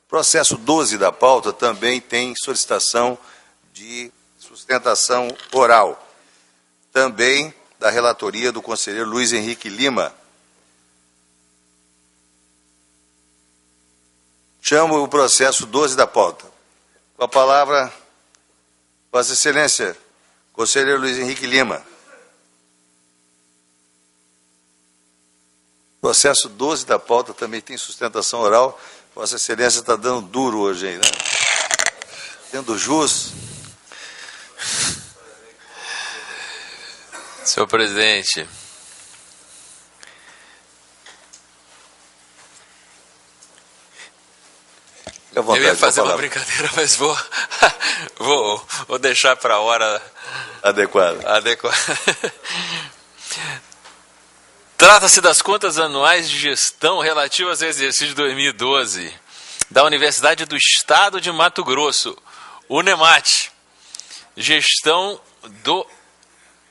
Processo 12 da pauta também tem solicitação de sustentação oral, também da relatoria do conselheiro Luiz Henrique Lima. Chamo o processo 12 da pauta. Com a palavra, Vossa Excelência, conselheiro Luiz Henrique Lima. Processo 12 da pauta também tem sustentação oral. Vossa Excelência está dando duro hoje aí, né? Tendo jus. Senhor presidente, vontade, eu ia fazer uma brincadeira, mas vou deixar para a hora adequada. Trata-se das contas anuais de gestão relativas ao exercício de 2012 da Universidade do Estado de Mato Grosso, UNEMAT, gestão do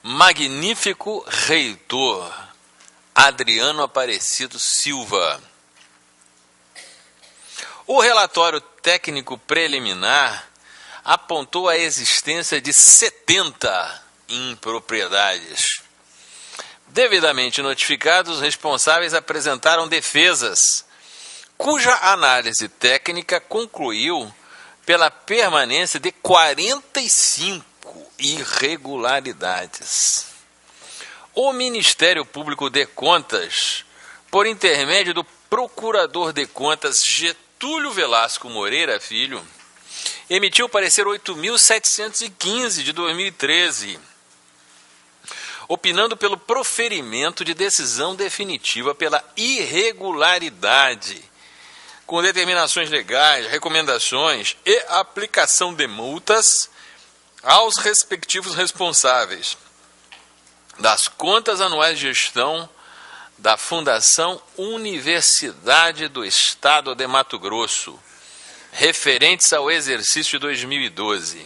magnífico reitor Adriano Aparecido Silva. O relatório técnico preliminar apontou a existência de 70 impropriedades. Devidamente notificados, os responsáveis apresentaram defesas, cuja análise técnica concluiu pela permanência de 45 irregularidades. O Ministério Público de Contas, por intermédio do Procurador de Contas Getúlio Velasco Moreira Filho, emitiu o parecer 8.715 de 2013, opinando pelo proferimento de decisão definitiva pela irregularidade, com determinações legais, recomendações e aplicação de multas aos respectivos responsáveis das contas anuais de gestão da Fundação Universidade do Estado de Mato Grosso, referentes ao exercício de 2012.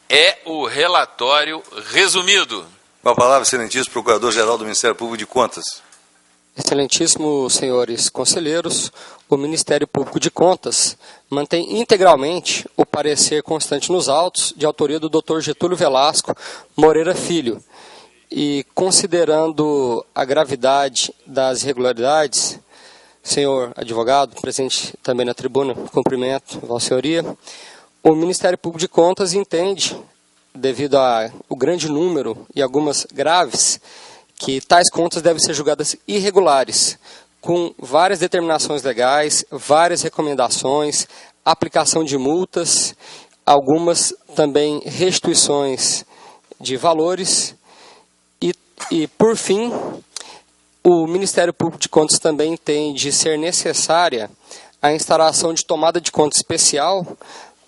É o relatório resumido. Com a palavra, excelentíssimo Procurador-Geral do Ministério Público de Contas. Excelentíssimos senhores conselheiros, o Ministério Público de Contas mantém integralmente o parecer constante nos autos de autoria do Dr. Getúlio Velasco Moreira Filho e, considerando a gravidade das irregularidades, senhor advogado, presente também na tribuna, cumprimento, Vossa Senhoria, o Ministério Público de Contas entende, devido ao grande número e algumas graves, que tais contas devem ser julgadas irregulares, com várias determinações legais, várias recomendações, aplicação de multas, algumas também restituições de valores e por fim, o Ministério Público de Contas também entende ser necessária a instalação de tomada de conta especial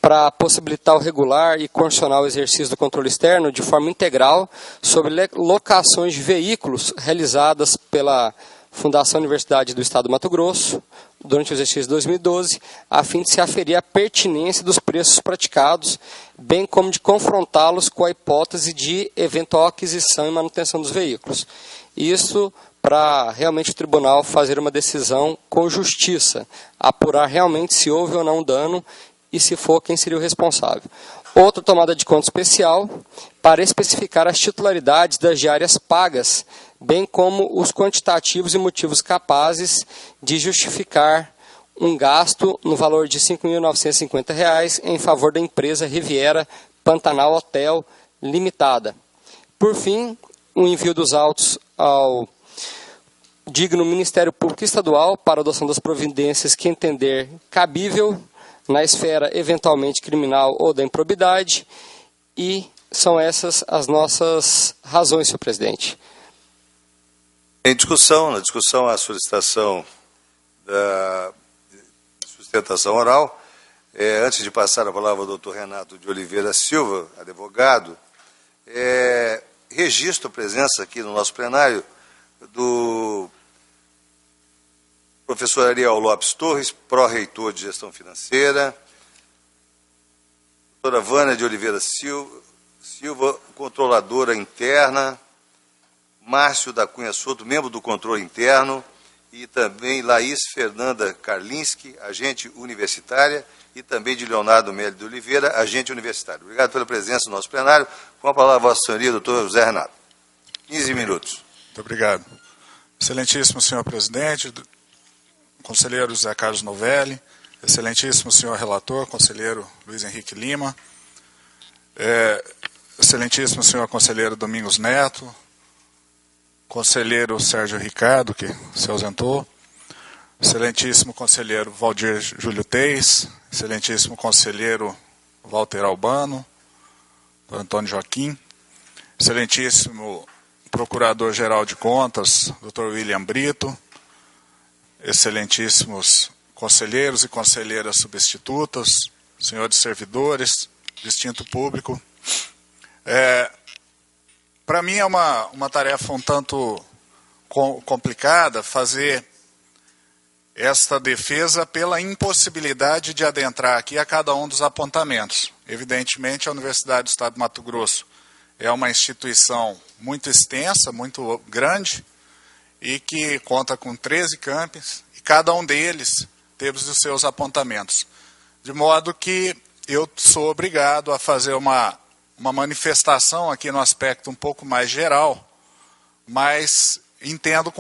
para possibilitar o regular e condicionar o exercício do controle externo de forma integral sobre locações de veículos realizadas pela Fundação Universidade do Estado do Mato Grosso durante o exercício de 2012, a fim de se aferir a pertinência dos preços praticados, bem como de confrontá-los com a hipótese de eventual aquisição e manutenção dos veículos. Isso para realmente o tribunal fazer uma decisão com justiça, apurar realmente se houve ou não dano e, se for, quem seria o responsável. Outra tomada de conta especial para especificar as titularidades das diárias pagas, bem como os quantitativos e motivos capazes de justificar um gasto no valor de R$ 5.950 em favor da empresa Riviera Pantanal Hotel Limitada. Por fim, o envio dos autos ao digno Ministério Público Estadual para adoção das providências que entender cabível na esfera eventualmente criminal ou da improbidade, e são essas as nossas razões, senhor presidente. Na discussão a solicitação da sustentação oral. Antes de passar a palavra ao doutor Renato de Oliveira Silva, advogado, registro a presença aqui no nosso plenário do professor Ariel Lopes Torres, pró-reitor de Gestão Financeira, doutora Vânia de Oliveira Silva, controladora interna, Márcio da Cunha Souto, membro do controle interno, e também Laís Fernanda Karlinski, agente universitária, e também de Leonardo Mélio de Oliveira, agente universitário. Obrigado pela presença no nosso plenário. Com a palavra, Vossa Senhoria, doutor José Renato. 15 minutos. Muito obrigado. Excelentíssimo senhor presidente, conselheiro José Carlos Novelli, excelentíssimo senhor relator, conselheiro Luiz Henrique Lima, excelentíssimo senhor conselheiro Domingos Neto, conselheiro Sérgio Ricardo, que se ausentou, excelentíssimo conselheiro Valdir Júlio Teis, excelentíssimo conselheiro Walter Albano, doutor Antônio Joaquim, excelentíssimo procurador-geral de contas, doutor William Brito, excelentíssimos conselheiros e conselheiras substitutas, senhores servidores, distinto público. Para mim é uma tarefa um tanto complicada fazer esta defesa pela impossibilidade de adentrar aqui a cada um dos apontamentos. Evidentemente, a Universidade do Estado de Mato Grosso é uma instituição muito extensa, muito grande, e que conta com 13 campos, e cada um deles teve os seus apontamentos. De modo que eu sou obrigado a fazer uma manifestação aqui no aspecto um pouco mais geral, mas entendo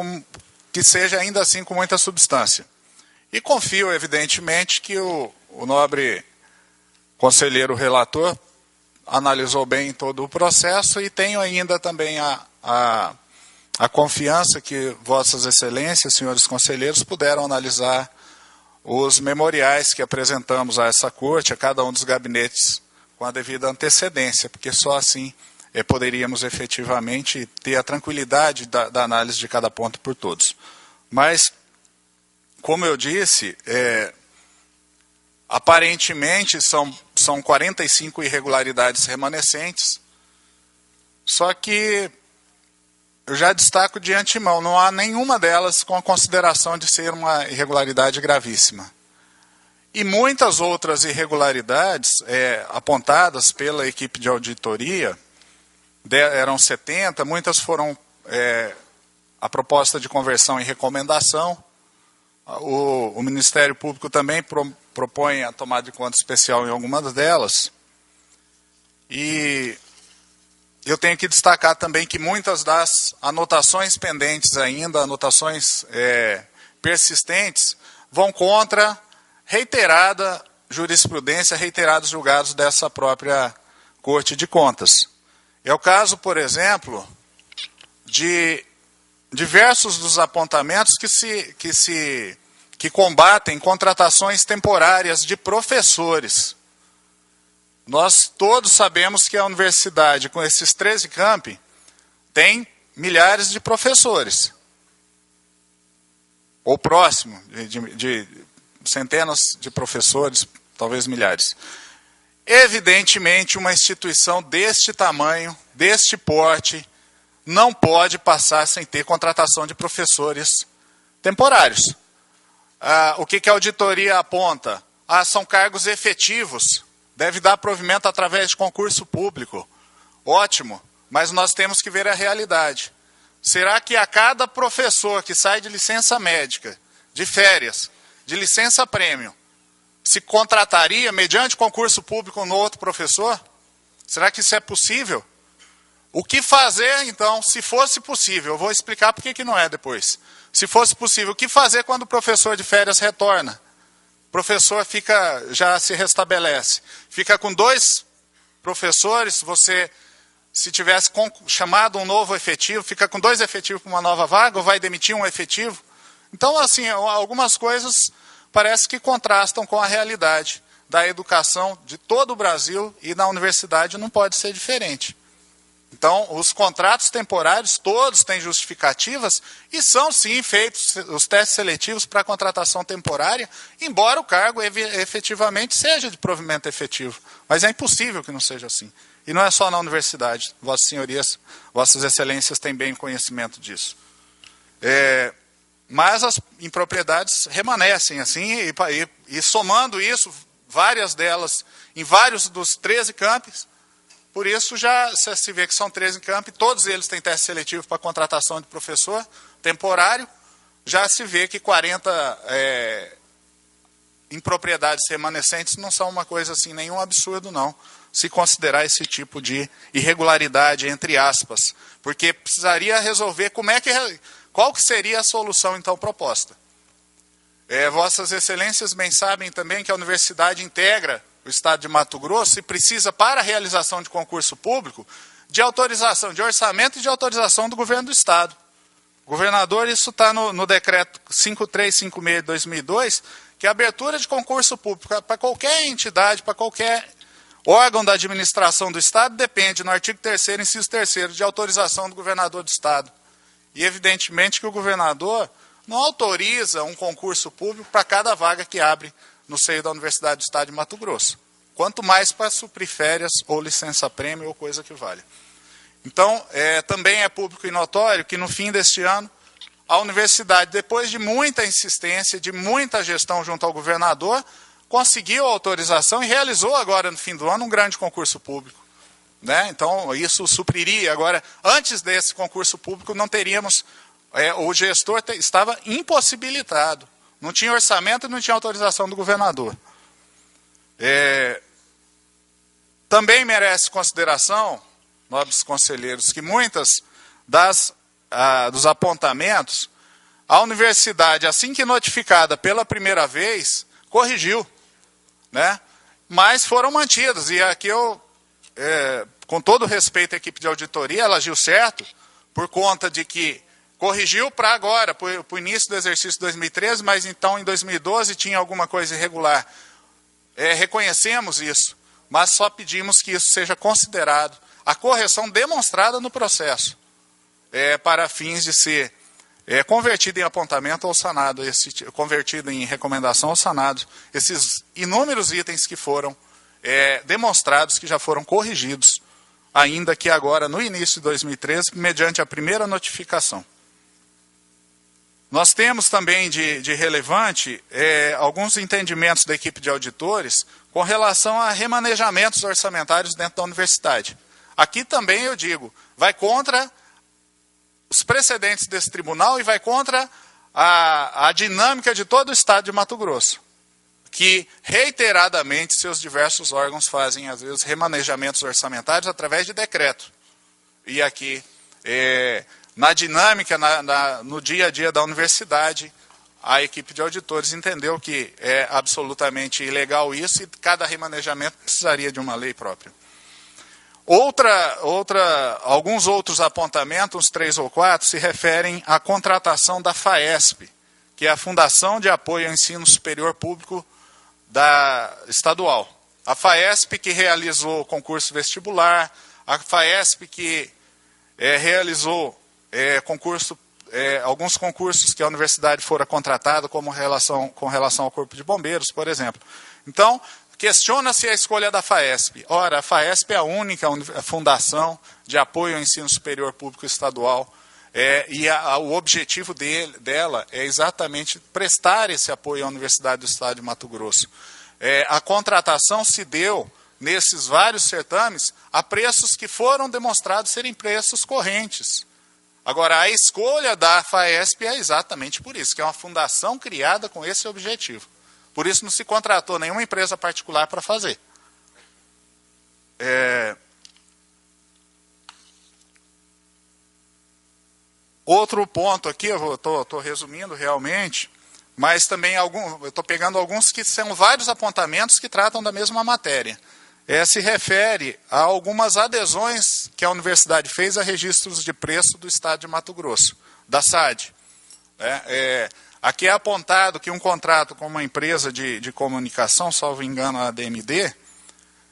que seja ainda assim com muita substância. E confio, evidentemente, que o nobre conselheiro relator analisou bem todo o processo e tenho ainda também a confiança que vossas excelências, senhores conselheiros, puderam analisar os memoriais que apresentamos a essa corte, a cada um dos gabinetes, com a devida antecedência, porque só assim poderíamos efetivamente ter a tranquilidade da análise de cada ponto por todos. Mas, como eu disse, aparentemente são 45 irregularidades remanescentes, só que eu já destaco de antemão, não há nenhuma delas com a consideração de ser uma irregularidade gravíssima. E muitas outras irregularidades apontadas pela equipe de auditoria, eram 70, muitas foram a proposta de conversão em recomendação. O Ministério Público também propõe a tomada de conta especial em algumas delas. E eu tenho que destacar também que muitas das anotações pendentes ainda, anotações persistentes, vão contra reiterada jurisprudência, reiterados julgados dessa própria Corte de Contas. É o caso, por exemplo, de diversos dos apontamentos que combatem contratações temporárias de professores. Nós todos sabemos que a universidade, com esses 13 campi, tem milhares de professores. Ou próximo, de centenas de professores, talvez milhares. Evidentemente, uma instituição deste tamanho, deste porte, não pode passar sem ter contratação de professores temporários. O que a auditoria aponta? São cargos efetivos. Deve dar provimento através de concurso público. Ótimo, mas nós temos que ver a realidade. Será que a cada professor que sai de licença médica, de férias, de licença prêmio, se contrataria, mediante concurso público, um outro professor? Será que isso é possível? O que fazer, então, se fosse possível? Eu vou explicar por que não é depois. Se fosse possível, o que fazer quando o professor de férias retorna? O professor já se restabelece. Fica com 2 professores, você, se tivesse chamado um novo efetivo, fica com 2 efetivos para uma nova vaga, ou vai demitir um efetivo? Então, assim, algumas coisas parece que contrastam com a realidade da educação de todo o Brasil, e na universidade não pode ser diferente. Então, os contratos temporários todos têm justificativas e são, sim, feitos os testes seletivos para a contratação temporária, embora o cargo efetivamente seja de provimento efetivo. Mas é impossível que não seja assim. E não é só na universidade. Vossas senhorias, vossas excelências têm bem conhecimento disso. Mas as impropriedades remanescem assim, e somando isso, várias delas, em vários dos 13 campos. Por isso, já se vê que são 13 campi, todos eles têm teste seletivo para contratação de professor temporário, já se vê que 40 impropriedades remanescentes não são uma coisa assim, nenhum absurdo não, se considerar esse tipo de irregularidade, entre aspas, porque precisaria resolver qual que seria a solução então proposta. Vossas Excelências bem sabem também que a universidade integra o Estado de Mato Grosso e precisa, para a realização de concurso público, de autorização, de orçamento e de autorização do governo do Estado. Governador, isso está no decreto 5356 de 2002, que a abertura de concurso público para qualquer entidade, para qualquer órgão da administração do Estado, depende, no artigo 3º, inciso 3º, de autorização do governador do Estado. E, evidentemente, que o governador não autoriza um concurso público para cada vaga que abre no seio da Universidade do Estado de Mato Grosso. Quanto mais para suprir férias ou licença-prêmio ou coisa que valha. Então, também é público e notório que no fim deste ano, a universidade, depois de muita insistência, de muita gestão junto ao governador, conseguiu a autorização e realizou agora no fim do ano um grande concurso público. Né? Então, isso supriria. Agora, antes desse concurso público, não teríamos... o gestor estava impossibilitado. Não tinha orçamento e não tinha autorização do governador. Também merece consideração, nobres conselheiros, que muitas dos apontamentos, a universidade, assim que notificada pela primeira vez, corrigiu, né? Mas foram mantidas. E aqui eu, com todo respeito à equipe de auditoria, ela agiu certo, por conta de que corrigiu para agora, para o início do exercício de 2013, mas então em 2012 tinha alguma coisa irregular. Reconhecemos isso, mas só pedimos que isso seja considerado a correção demonstrada no processo, para fins de ser convertido em apontamento ou sanado, convertido em recomendação ou sanado, esses inúmeros itens que foram demonstrados que já foram corrigidos, ainda que agora no início de 2013, mediante a primeira notificação. Nós temos também de relevante alguns entendimentos da equipe de auditores com relação a remanejamentos orçamentários dentro da universidade. Aqui também eu digo, vai contra os precedentes desse tribunal e vai contra a dinâmica de todo o Estado de Mato Grosso, que reiteradamente seus diversos órgãos fazem, às vezes, remanejamentos orçamentários através de decreto. E aqui, na dinâmica, no dia a dia da universidade, a equipe de auditores entendeu que é absolutamente ilegal isso e cada remanejamento precisaria de uma lei própria. Alguns outros apontamentos, uns 3 ou 4, se referem à contratação da FAESP, que é a Fundação de Apoio ao Ensino Superior Público estadual. A FAESP que realizou concurso vestibular, a FAESP que realizou alguns concursos que a universidade fora contratada, como com relação ao Corpo de Bombeiros, por exemplo. Então, questiona-se a escolha da FAESP. Ora, a FAESP é a única fundação de apoio ao ensino superior público estadual, e o objetivo dela é exatamente prestar esse apoio à Universidade do Estado de Mato Grosso. A contratação se deu, nesses vários certames, a preços que foram demonstrados serem preços correntes. Agora, a escolha da FAESP é exatamente por isso, que é uma fundação criada com esse objetivo. Por isso não se contratou nenhuma empresa particular para fazer. Outro ponto aqui, eu estou resumindo realmente, mas também eu estou pegando alguns que são vários apontamentos que tratam da mesma matéria. Se refere a algumas adesões que a universidade fez a registros de preço do Estado de Mato Grosso, da SAD. Aqui é apontado que um contrato com uma empresa de comunicação, salvo engano a DMD,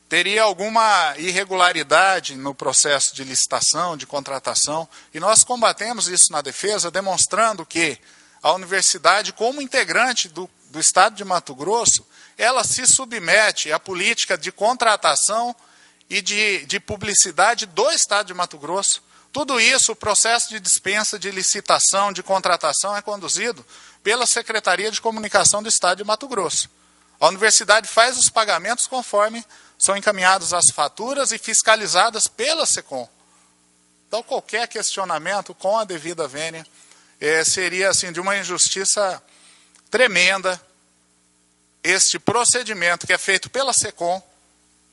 teria alguma irregularidade no processo de licitação, de contratação, e nós combatemos isso na defesa, demonstrando que a universidade, como integrante do Estado de Mato Grosso, ela se submete à política de contratação e de publicidade do Estado de Mato Grosso. Tudo isso, o processo de dispensa, de licitação, de contratação é conduzido pela Secretaria de Comunicação do Estado de Mato Grosso. A universidade faz os pagamentos conforme são encaminhadas as faturas e fiscalizadas pela SECOM. Então, qualquer questionamento com a devida vênia seria assim, de uma injustiça tremenda este procedimento que é feito pela SECOM,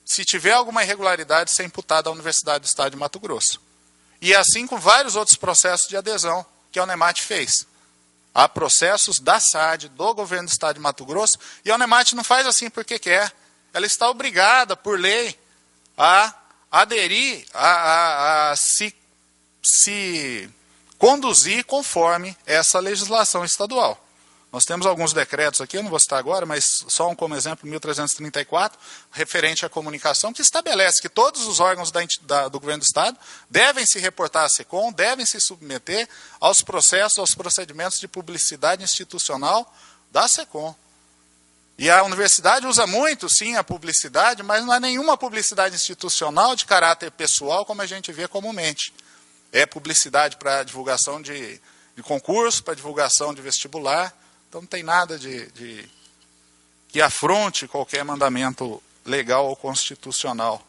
se tiver alguma irregularidade, ser imputado à Universidade do Estado de Mato Grosso. E assim com vários outros processos de adesão que a Unemat fez. Há processos da SAD, do governo do Estado de Mato Grosso, e a Unemat não faz assim porque quer. Ela está obrigada, por lei, a aderir, a se conduzir conforme essa legislação estadual. Nós temos alguns decretos aqui, eu não vou citar agora, mas só um como exemplo, 1334, referente à comunicação, que estabelece que todos os órgãos do governo do Estado devem se reportar à SECOM, devem se submeter aos processos, aos procedimentos de publicidade institucional da SECOM. E a universidade usa muito, sim, a publicidade, mas não é nenhuma publicidade institucional de caráter pessoal, como a gente vê comumente. É publicidade para divulgação de concurso, para divulgação de vestibular. Então não tem nada que afronte qualquer mandamento legal ou constitucional.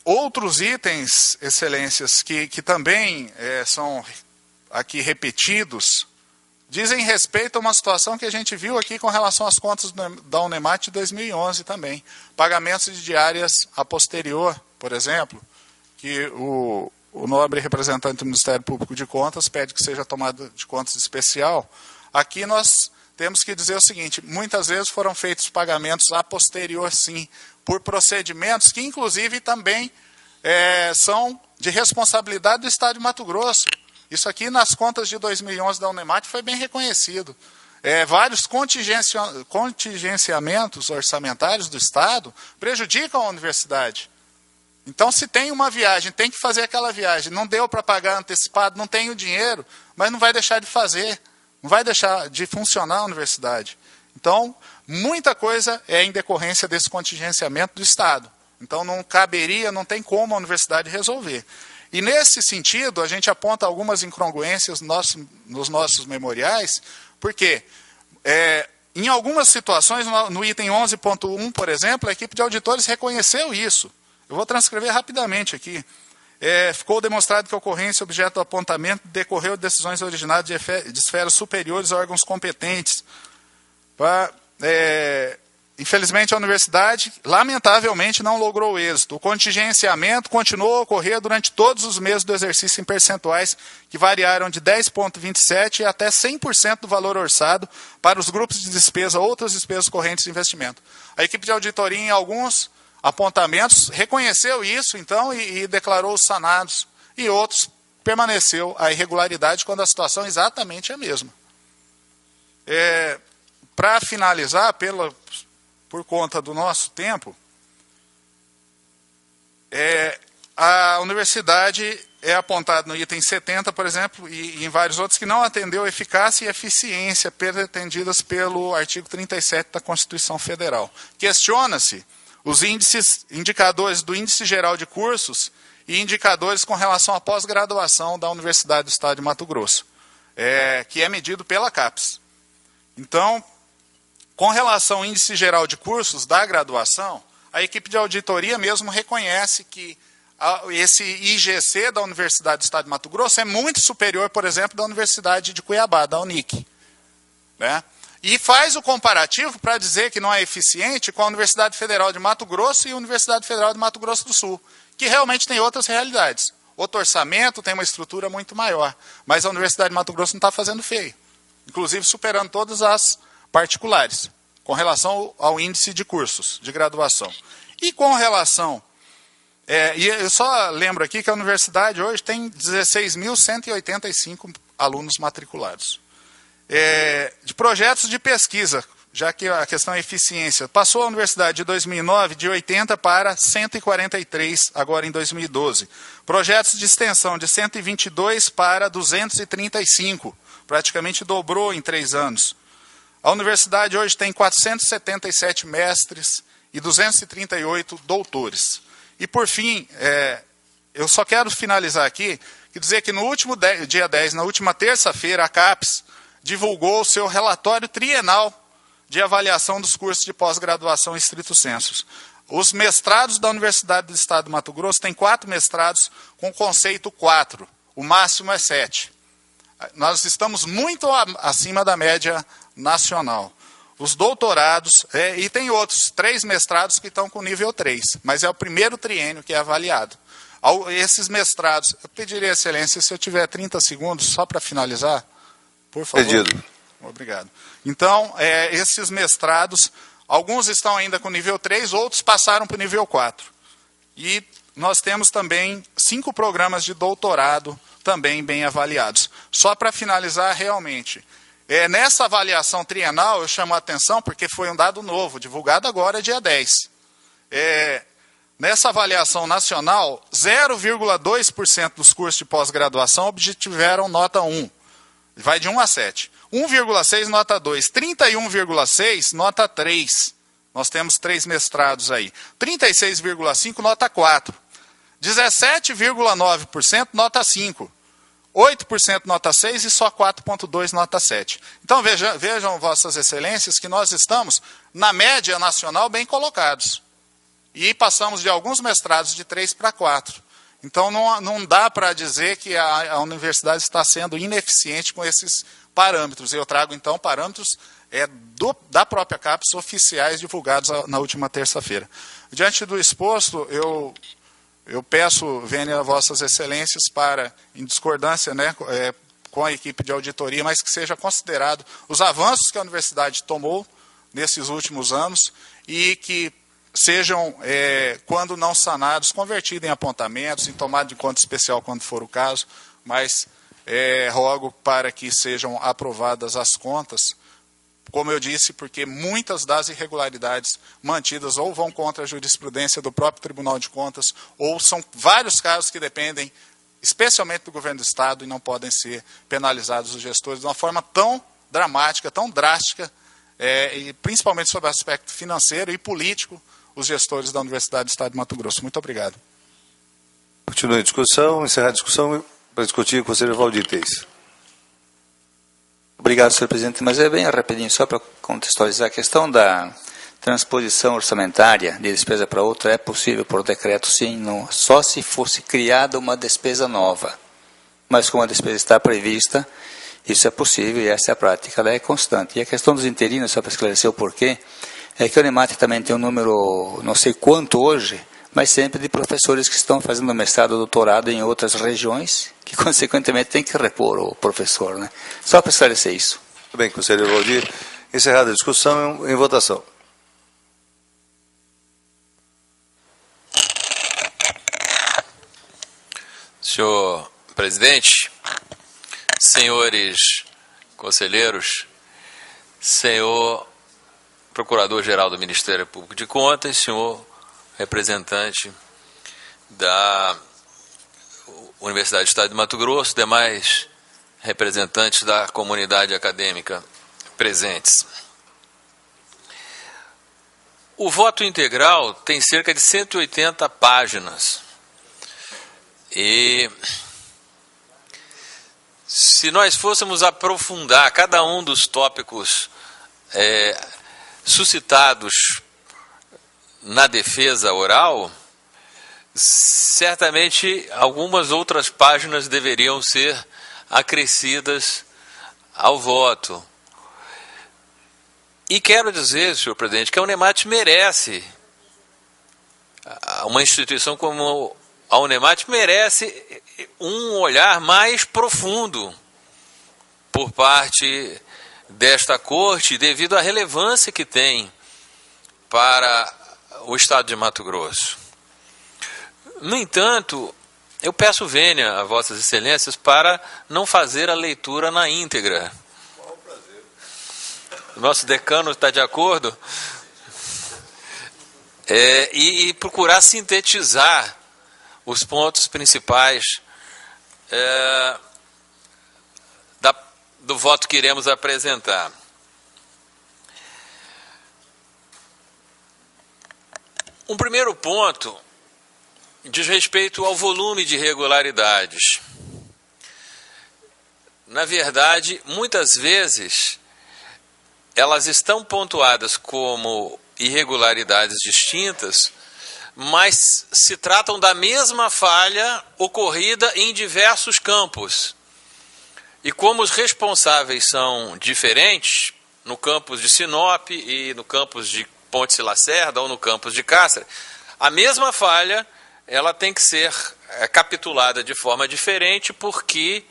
Outros itens, excelências, que também são aqui repetidos, dizem respeito a uma situação que a gente viu aqui com relação às contas da Unemat de 2011 também. Pagamentos de diárias a posterior, por exemplo, que o nobre representante do Ministério Público de Contas pede que seja tomada de contas especial. Aqui nós temos que dizer o seguinte, muitas vezes foram feitos pagamentos a posterior, sim, por procedimentos que, inclusive, também são de responsabilidade do Estado de Mato Grosso. Isso aqui, nas contas de 2011 da Unemat, foi bem reconhecido. Vários contingenciamentos orçamentários do Estado prejudicam a universidade. Então, se tem uma viagem, tem que fazer aquela viagem. Não deu para pagar antecipado, não tem o dinheiro, mas não vai deixar de fazer. Não vai deixar de funcionar a universidade. Então, muita coisa é em decorrência desse contingenciamento do Estado. Então, não caberia, não tem como a universidade resolver. E, nesse sentido, a gente aponta algumas incongruências nos nossos memoriais, porque, em algumas situações, no item 11.1, por exemplo, a equipe de auditores reconheceu isso. Eu vou transcrever rapidamente aqui. Ficou demonstrado que a ocorrência objeto do apontamento decorreu de decisões originadas de esferas superiores a órgãos competentes. Infelizmente, a universidade, lamentavelmente, não logrou êxito. O contingenciamento continuou a ocorrer durante todos os meses do exercício em percentuais que variaram de 10,27% até 100% do valor orçado para os grupos de despesa ou outras despesas correntes de investimento. A equipe de auditoria, em alguns apontamentos, reconheceu isso, então, e declarou os sanados. E outros, permaneceu a irregularidade quando a situação exatamente é a mesma. Para finalizar, por conta do nosso tempo, a universidade é apontada no item 70, por exemplo, e em vários outros, que não atendeu eficácia e eficiência pretendidas pelo artigo 37 da Constituição Federal. Questiona-se os indicadores do Índice Geral de Cursos e indicadores com relação à pós-graduação da Universidade do Estado de Mato Grosso, que é medido pela CAPES. Então, com relação ao Índice Geral de Cursos da graduação, a equipe de auditoria mesmo reconhece que esse IGC da Universidade do Estado de Mato Grosso é muito superior, por exemplo, da Universidade de Cuiabá, da Unic. Né? E faz o comparativo para dizer que não é eficiente com a Universidade Federal de Mato Grosso e a Universidade Federal de Mato Grosso do Sul, que realmente tem outras realidades. Outro orçamento, tem uma estrutura muito maior, mas a Universidade de Mato Grosso não está fazendo feio, inclusive superando todas as particulares, com relação ao índice de cursos de graduação. E com relação... e eu só lembro aqui que a universidade hoje tem 16.185 alunos matriculados. De projetos de pesquisa, já que a questão é eficiência, passou a universidade de 2009 de 80 para 143, agora em 2012. Projetos de extensão de 122 para 235, praticamente dobrou em 3 anos. A universidade hoje tem 477 mestres e 238 doutores. E, por fim, eu só quero finalizar aqui e dizer que no último dia 10, na última terça-feira, a CAPES divulgou o seu relatório trienal de avaliação dos cursos de pós-graduação estrito sensu. Os mestrados da Universidade do Estado de Mato Grosso têm 4 mestrados com conceito 4. o máximo é 7. Nós estamos muito acima da média nacional. Os doutorados, e tem outros 3 mestrados que estão com nível 3, mas é o primeiro triênio que é avaliado. Esses mestrados, eu pediria, excelência, se eu tiver 30 segundos, só para finalizar, por favor. Pedido. Obrigado. Então, esses mestrados, alguns estão ainda com nível 3, outros passaram para o nível 4. E nós temos também 5 programas de doutorado também bem avaliados. Só para finalizar, realmente, nessa avaliação trienal, eu chamo a atenção porque foi um dado novo, divulgado agora, dia 10. Nessa avaliação nacional, 0,2% dos cursos de pós-graduação obtiveram nota 1. Vai de 1 a 7. 1,6 nota 2. 31,6 nota 3. Nós temos 3 mestrados aí. 36,5 nota 4. 17,9% nota 5. 8% nota 6 e só 4,2% nota 7. Então vejam, vossas excelências, que nós estamos na média nacional bem colocados. E passamos de alguns mestrados de 3 para 4. Então, não dá para dizer que a universidade está sendo ineficiente com esses parâmetros. Eu trago, então, parâmetros da própria CAPES oficiais divulgados na última terça-feira. Diante do exposto, eu peço, vênia, vossas excelências, para, em discordância, né, com a equipe de auditoria, mas que seja considerado os avanços que a universidade tomou nesses últimos anos e que sejam, quando não sanados, convertidos em apontamentos, em tomada de conta especial quando for o caso, mas rogo para que sejam aprovadas as contas, como eu disse, porque muitas das irregularidades mantidas ou vão contra a jurisprudência do próprio Tribunal de Contas, ou são vários casos que dependem especialmente do governo do Estado e não podem ser penalizados os gestores de uma forma tão dramática, tão drástica, e principalmente sobre o aspecto financeiro e político, os gestores da Universidade do Estado de Mato Grosso. Muito obrigado. Continue a discussão. Encerrar a discussão para discutir o conselheiro Valdir Teis. Obrigado, senhor presidente. Mas bem rapidinho, só para contextualizar, a questão da transposição orçamentária de despesa para outra é possível por decreto, sim, só se fosse criada uma despesa nova. Mas como a despesa está prevista, isso é possível e essa é a prática, ela é constante. E a questão dos interinos, só para esclarecer o porquê, é que o Unemat também tem um número, não sei quanto hoje, mas sempre de professores que estão fazendo mestrado ou doutorado em outras regiões, que consequentemente tem que repor o professor, né? Só para esclarecer isso. Muito bem, conselheiro Valdir. Encerrada a discussão, em votação. Senhor presidente, senhores conselheiros, senhor Procurador-Geral do Ministério Público de Contas, senhor representante da Universidade do Estado de Mato Grosso, demais representantes da comunidade acadêmica presentes. O voto integral tem cerca de 180 páginas. E se nós fôssemos aprofundar cada um dos tópicos suscitados na defesa oral, certamente algumas outras páginas deveriam ser acrescidas ao voto. E quero dizer, senhor presidente, que a Unemat merece, uma instituição como a Unemat merece um olhar mais profundo por parte desta corte, devido à relevância que tem para o Estado de Mato Grosso. No entanto, eu peço vênia a vossas excelências para não fazer a leitura na íntegra. O nosso decano está de acordo? E procurar sintetizar os pontos principais do voto que iremos apresentar. Um primeiro ponto diz respeito ao volume de irregularidades. Na verdade, muitas vezes, elas estão pontuadas como irregularidades distintas, mas se tratam da mesma falha ocorrida em diversos campos. E como os responsáveis são diferentes, no campus de Sinop e no campus de Ponte Lacerda ou no campus de Cáceres, a mesma falha ela tem que ser capitulada de forma diferente porque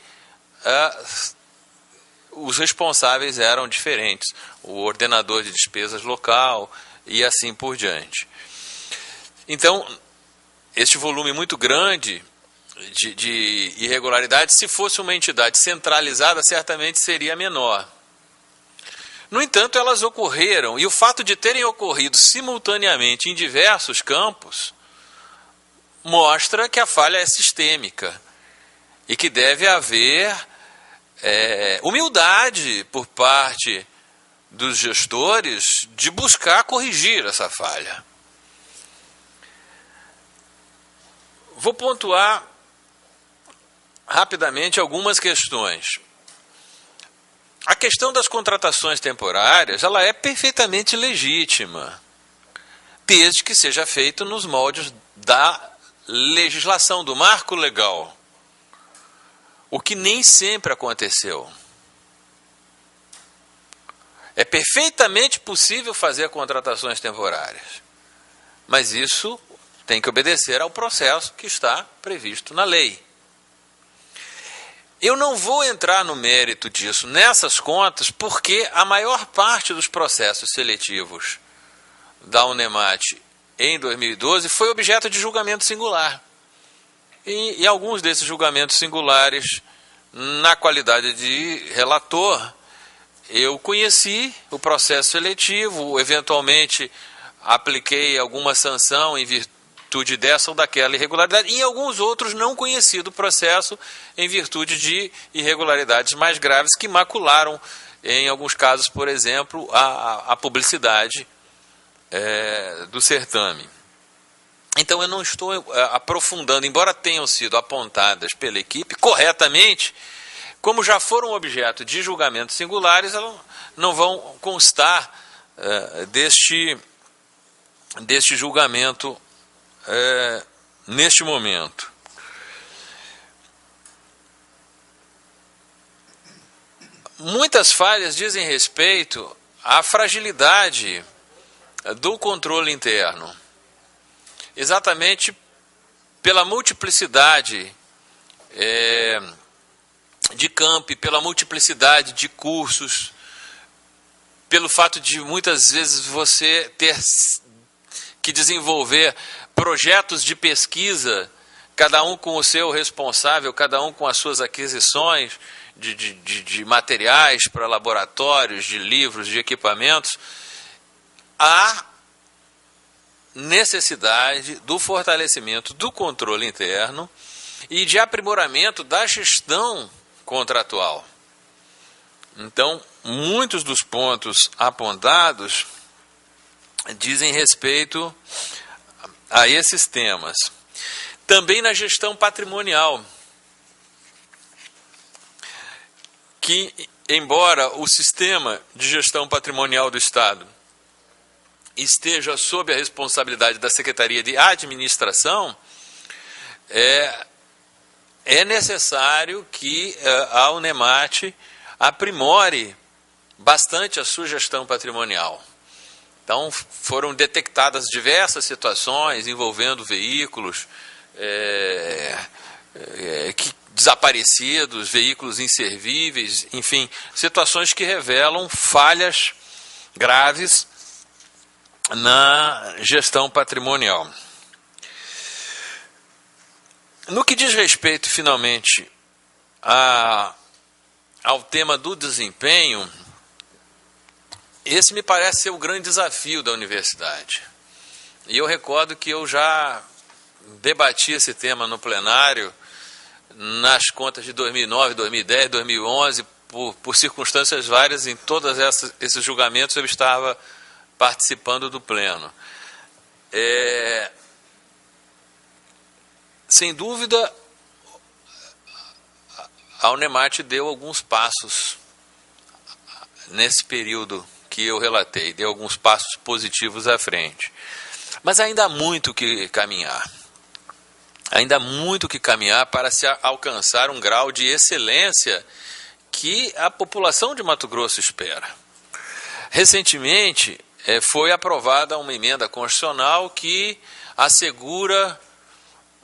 os responsáveis eram diferentes, o ordenador de despesas local e assim por diante. Então, este volume muito grande de irregularidades, se fosse uma entidade centralizada, certamente seria menor. No entanto, elas ocorreram, e o fato de terem ocorrido simultaneamente em diversos campos mostra que a falha é sistêmica e que deve haver humildade por parte dos gestores de buscar corrigir essa falha. Vou pontuar rapidamente algumas questões. A questão das contratações temporárias, ela é perfeitamente legítima, desde que seja feito nos moldes da legislação, do marco legal, o que nem sempre aconteceu. É perfeitamente possível fazer contratações temporárias, mas isso tem que obedecer ao processo que está previsto na lei. Eu não vou entrar no mérito disso nessas contas, porque a maior parte dos processos seletivos da Unemat em 2012 foi objeto de julgamento singular. E alguns desses julgamentos singulares, na qualidade de relator, eu conheci o processo seletivo, eventualmente apliquei alguma sanção em virtude dessa ou daquela irregularidade, e em alguns outros não conheci do processo em virtude de irregularidades mais graves que macularam, em alguns casos, por exemplo, a publicidade do certame. Então eu não estou aprofundando, embora tenham sido apontadas pela equipe corretamente, como já foram objeto de julgamentos singulares, elas não vão constar deste julgamento neste momento. Muitas falhas dizem respeito à fragilidade do controle interno, exatamente pela multiplicidade de campi, pela multiplicidade de cursos, pelo fato de muitas vezes você ter que desenvolver projetos de pesquisa, cada um com o seu responsável, cada um com as suas aquisições de materiais para laboratórios, de livros, de equipamentos. Há necessidade do fortalecimento do controle interno e de aprimoramento da gestão contratual. Então, muitos dos pontos apontados dizem respeito a esses temas. Também na gestão patrimonial, que, embora o sistema de gestão patrimonial do Estado esteja sob a responsabilidade da Secretaria de Administração, é necessário que a Unemat aprimore bastante a sua gestão patrimonial. Então, foram detectadas diversas situações envolvendo veículos desaparecidos, veículos inservíveis, enfim, situações que revelam falhas graves na gestão patrimonial. No que diz respeito, finalmente, ao tema do desempenho, esse me parece ser o grande desafio da universidade. E eu recordo que eu já debati esse tema no plenário, nas contas de 2009, 2010, 2011, por circunstâncias várias, em todos esses julgamentos eu estava participando do pleno. Sem dúvida, a Unemat deu alguns passos nesse período que eu relatei, deu alguns passos positivos à frente. Mas ainda há muito que caminhar. Ainda há muito que caminhar para se alcançar um grau de excelência que a população de Mato Grosso espera. Recentemente, foi aprovada uma emenda constitucional que assegura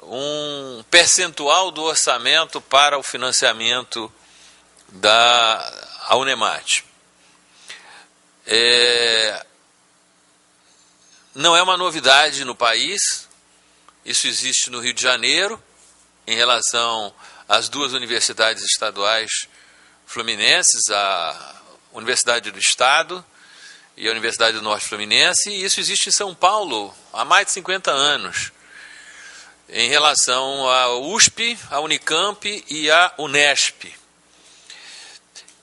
um percentual do orçamento para o financiamento da Unemat. Não é uma novidade no país, isso existe no Rio de Janeiro, em relação às duas universidades estaduais fluminenses, a Universidade do Estado e a Universidade do Norte Fluminense, e isso existe em São Paulo há mais de 50 anos, em relação à USP, à Unicamp e à Unesp.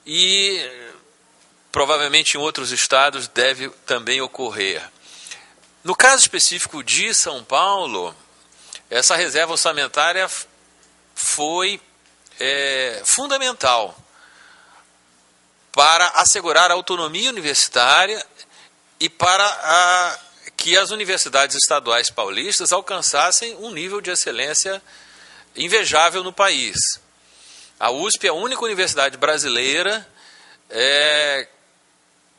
E provavelmente em outros estados deve também ocorrer. No caso específico de São Paulo, essa reserva orçamentária foi fundamental para assegurar a autonomia universitária e para que as universidades estaduais paulistas alcançassem um nível de excelência invejável no país. A USP é a única universidade brasileira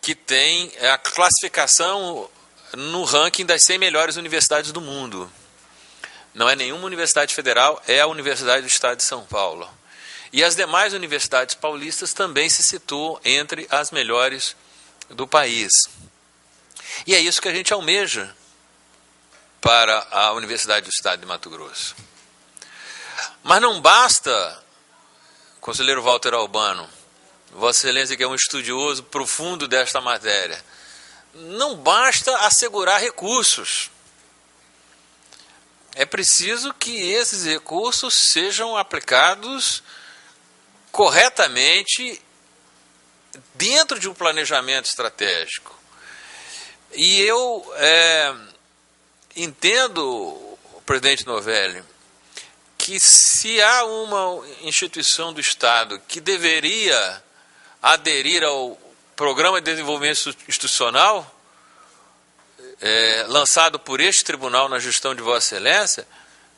que tem a classificação no ranking das 100 melhores universidades do mundo. Não é nenhuma universidade federal, é a Universidade do Estado de São Paulo. E as demais universidades paulistas também se situam entre as melhores do país. E é isso que a gente almeja para a Universidade do Estado de Mato Grosso. Mas não basta, conselheiro Walter Albano, Vossa Excelência que é um estudioso profundo desta matéria, não basta assegurar recursos. É preciso que esses recursos sejam aplicados corretamente dentro de um planejamento estratégico. E eu entendo, presidente Novelli, que se há uma instituição do Estado que deveria aderir ao Programa de Desenvolvimento Institucional, lançado por este tribunal na gestão de Vossa Excelência,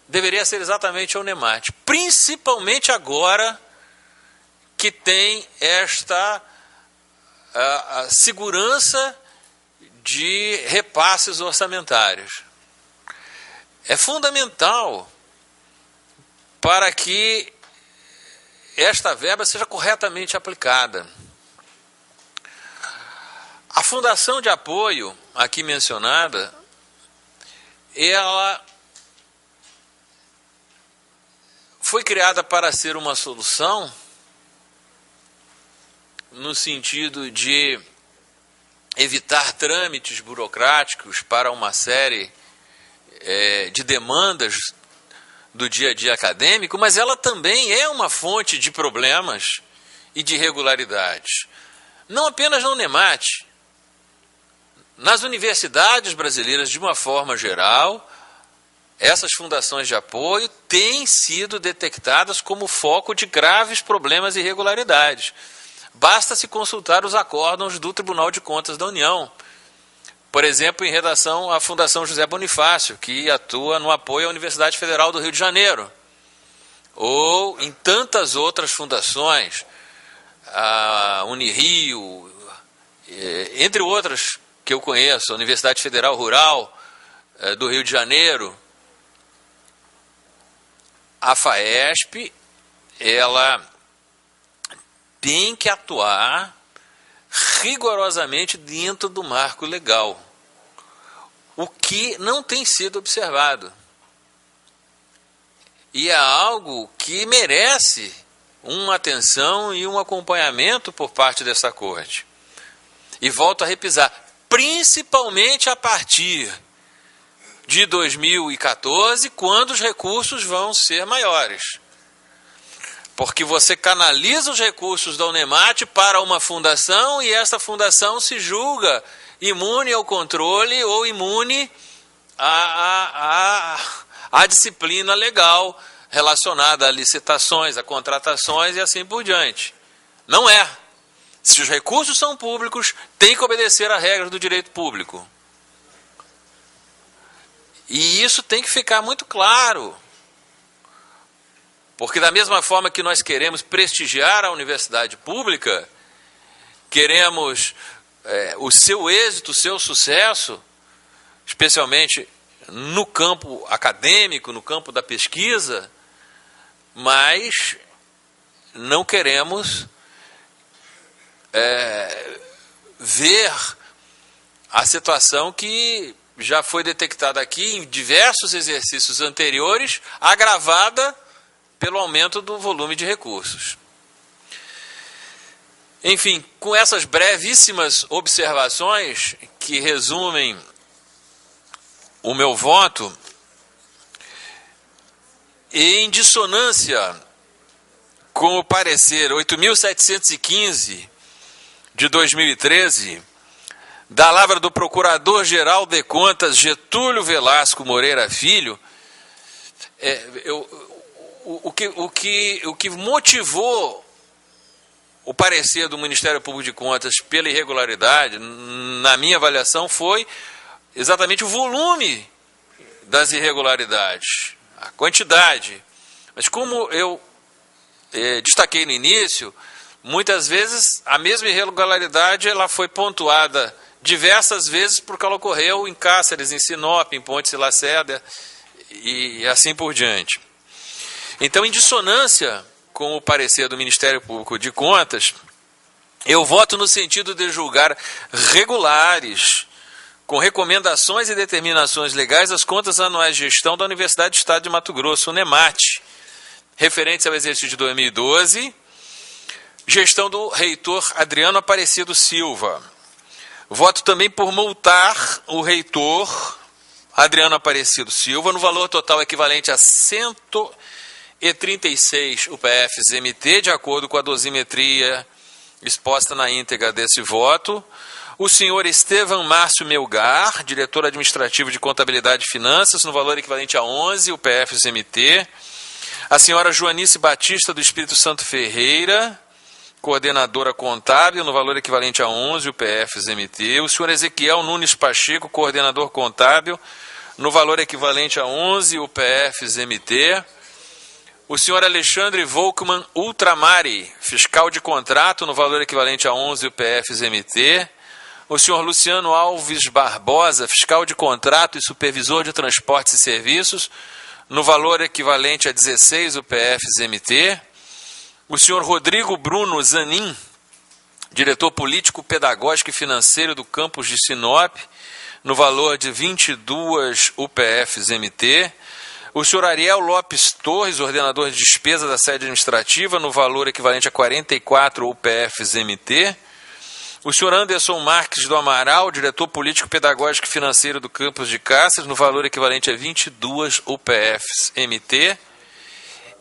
deveria ser exatamente a Unemat. Principalmente agora que tem esta a segurança de repasses orçamentários. É fundamental para que esta verba seja corretamente aplicada. A fundação de apoio aqui mencionada, ela foi criada para ser uma solução no sentido de evitar trâmites burocráticos para uma série de demandas do dia a dia acadêmico, mas ela também é uma fonte de problemas e de irregularidades. Não apenas na Unemat, nas universidades brasileiras, de uma forma geral, essas fundações de apoio têm sido detectadas como foco de graves problemas e irregularidades. Basta se consultar os acórdãos do Tribunal de Contas da União. Por exemplo, em relação à Fundação José Bonifácio, que atua no apoio à Universidade Federal do Rio de Janeiro. Ou em tantas outras fundações, a Unirio, entre outras que eu conheço, a Universidade Federal Rural do Rio de Janeiro. A FAESP, ela tem que atuar rigorosamente dentro do marco legal, o que não tem sido observado. E é algo que merece uma atenção e um acompanhamento por parte dessa corte. E volto a repisar, principalmente a partir de 2014, quando os recursos vão ser maiores. Porque você canaliza os recursos da Unemat para uma fundação e essa fundação se julga imune ao controle ou imune à disciplina legal relacionada a licitações, a contratações e assim por diante. Não é. Se os recursos são públicos, tem que obedecer a regras do direito público. E isso tem que ficar muito claro. Porque da mesma forma que nós queremos prestigiar a universidade pública, queremos o seu êxito, o seu sucesso, especialmente no campo acadêmico, no campo da pesquisa, mas não queremos ver a situação que já foi detectada aqui em diversos exercícios anteriores, agravada pelo aumento do volume de recursos. Enfim, com essas brevíssimas observações que resumem o meu voto, em dissonância com o parecer 8.715 de 2013, da lavra do Procurador-Geral de Contas Getúlio Velasco Moreira Filho, o que motivou o parecer do Ministério Público de Contas pela irregularidade, na minha avaliação, foi exatamente o volume das irregularidades, a quantidade. Mas como eu destaquei no início, muitas vezes a mesma irregularidade ela foi pontuada diversas vezes porque ela ocorreu em Cáceres, em Sinop, em Pontes e Lacerda e assim por diante. Então, em dissonância com o parecer do Ministério Público de Contas, eu voto no sentido de julgar regulares, com recomendações e determinações legais, as contas anuais de gestão da Universidade do Estado de Mato Grosso, UNEMAT, referentes ao exercício de 2012, gestão do reitor Adriano Aparecido Silva. Voto também por multar o reitor Adriano Aparecido Silva no valor total equivalente a 136 UPFs-MT, de acordo com a dosimetria exposta na íntegra desse voto. O senhor Estevam Márcio Melgar, diretor administrativo de Contabilidade e Finanças, no valor equivalente a 11 UPFs-MT. A senhora Joanice Batista do Espírito Santo Ferreira, coordenadora contábil, no valor equivalente a 11 UPFs-MT. O senhor Ezequiel Nunes Pacheco, coordenador contábil, no valor equivalente a 11 UPFs-MT. O senhor Alexandre Volkmann Ultramari, fiscal de contrato, no valor equivalente a 11 UPFs-MT. O senhor Luciano Alves Barbosa, fiscal de contrato e supervisor de transportes e serviços, no valor equivalente a 16 UPFs-MT. O senhor Rodrigo Bruno Zanin, diretor político, pedagógico e financeiro do campus de Sinop, no valor de 22 UPFs-MT. O senhor Ariel Lopes Torres, ordenador de despesa da sede administrativa, no valor equivalente a 44 UPFs-MT. O senhor Anderson Marques do Amaral, diretor político, pedagógico e financeiro do campus de Cáceres, no valor equivalente a 22 UPFs-MT.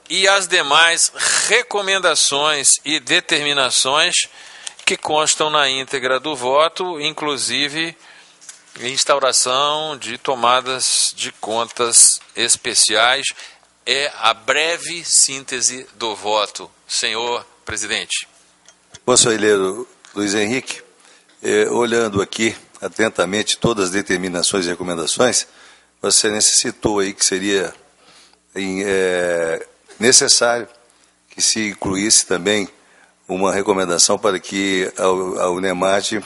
E as demais recomendações e determinações que constam na íntegra do voto, inclusive instauração de tomadas de contas especiais. É a breve síntese do voto, senhor presidente. Conselheiro Luiz Henrique, olhando aqui atentamente todas as determinações e recomendações, Vossa Excelência citou aí que seria necessário que se incluísse também uma recomendação para que a UNEMAT,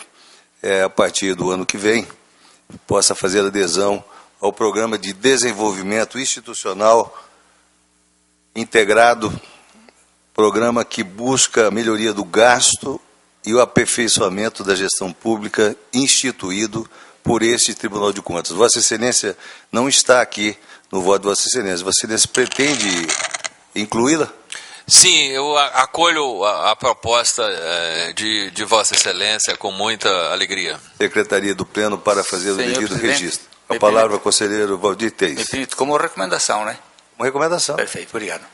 a partir do ano que vem, possa fazer adesão ao Programa de Desenvolvimento Institucional Integrado, programa que busca a melhoria do gasto e o aperfeiçoamento da gestão pública instituído por este Tribunal de Contas. Vossa Excelência não está aqui no voto de Vossa Excelência. Vossa Excelência pretende incluí-la? Sim, eu acolho a proposta de Vossa Excelência com muita alegria. Secretaria do Pleno para fazer o devido registro. A palavra ao conselheiro Valdir Teis. Como recomendação, né? Uma recomendação. Perfeito, obrigado.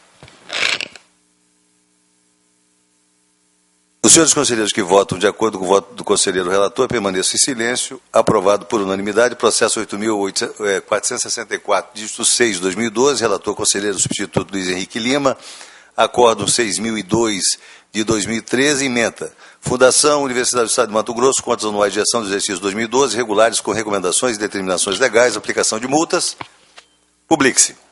Os senhores conselheiros que votam de acordo com o voto do conselheiro relator permaneçam em silêncio. Aprovado por unanimidade. Processo 8.464, dígito 6 de 2012. Relator conselheiro substituto Luiz Henrique Lima. Acórdão 6.002 de 2013. Ementa. Fundação Universidade do Estado de Mato Grosso. Contas anuais de gestão do exercício 2012. Regulares com recomendações e determinações legais. Aplicação de multas. Publique-se.